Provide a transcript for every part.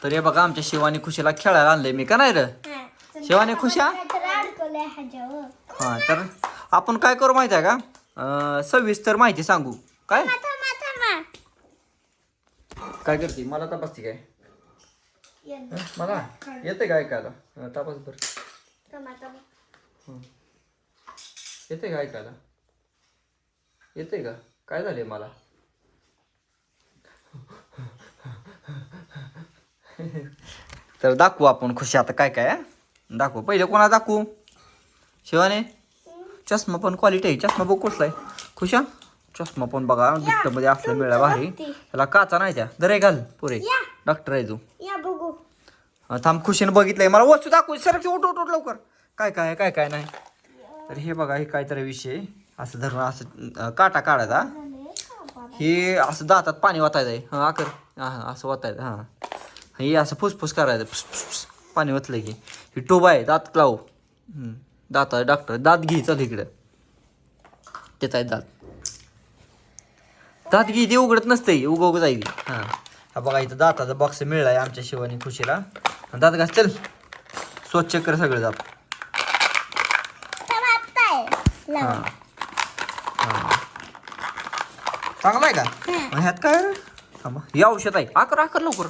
तर हे बघा आमच्या शिवानी खुशीला खेळायला आणलंय मी का नाही रे शिवानी खुशा. हा तर आपण काय करू माहिती आहे का सविस्तर माहिती सांगू काय काय करते मला तपासते काय मला येते का ऐकायला तपास बर येते का ऐकायला येते का काय झाले मला तर दाखवू आपण खुशी आता काय काय दाखवू पहिले कोणा दाखवू शिवाने चष्मा पण क्वालिटी आहे चष्मा बघ कुठला आहे खुशा चष्मा पण बघा गिफ्टमध्ये असला मिळाला भारी त्याला काचा नाही त्या दरे घाल पुरे डॉक्टर आहे तू थांब खुशीने बघितलंय मला वस्तू दाखवू सर उठ उठ उठ लवकर काय काय काय काय नाही तर हे बघा हे काहीतरी विषय असं धरून असं काटा काढायचा हे असं दातात पाणी वाटायचं आहे हां आकर हां असं वाटायचं हां हे असं फुसफुस करायचं फुस पाणी वतलं की ही टोबा आहे दात लावू दात आहे डॉक्टर दात घे चल इकडं तेच आहे दात दात घे ते उघडत नसते उग जाईल हां हा बघा इथं दाताचा बॉक्स मिळालाय आमच्या शिवानी खुशीला दात घास चल स्वच्छ कर सगळं दात हां हां चांगला आहे का ह्यात काय थांबा हे औषध आहे आकर आकर लवकर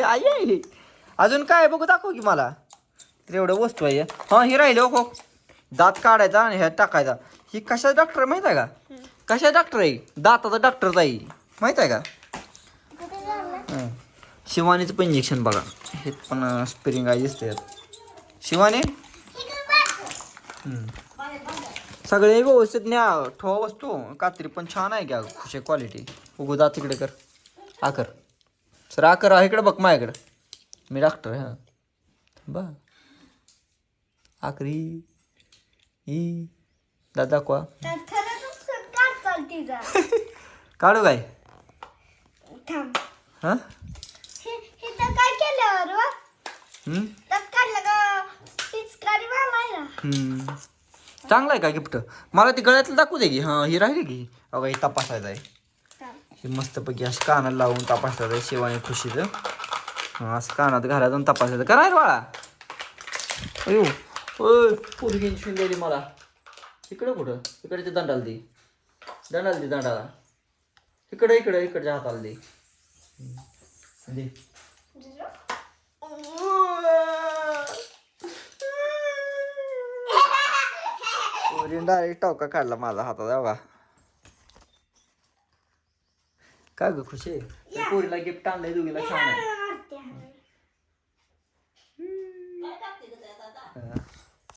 आई अजून काय बघू दाखव की मला तर एवढं वस्तू आहे हां हे राहिले हो दात काढायचा आणि ह्यात टाकायचा ही कशा डॉक्टर माहित आहे का कशा डॉक्टर आहे दाताचा डॉक्टर आहे माहित आहे का शिवानीचं पण इंजेक्शन बघा हे पण स्प्रिंग आहे दिसते शिवानी सगळे व्यवस्थित न्या ठेवा वस्तू कात्री पण छान आहे का खुशी क्वालिटी उगू दात तिकडे कर आकर सर आकर इकडे बघ माझ्याकडं मी डॉक्टर हां बा आकरी ही दात दाखवा काढू काय हां चांगलं आहे का गिफ्ट मला ती गळ्यातलं दाखवू दे की हां ही राहिली की अगं ही तपासायचं आहे ही मस्तपैकी असं कानाला लावून तपासायचं आहे शिवानी खुशीचं हां असं कानात घालायचं आणि तपासायचं का नाही बाळा अयो ओय पोरगी शिंदेली मला इकडं कुठं इकडे दंडाला दे दंडाला इकडे इकडच्या हाताला दे डायरेक्ट टोका काढला माझा हातात बघा काय ग खुशी पोरीला गिफ्ट आणलंय दोघीला छान आहे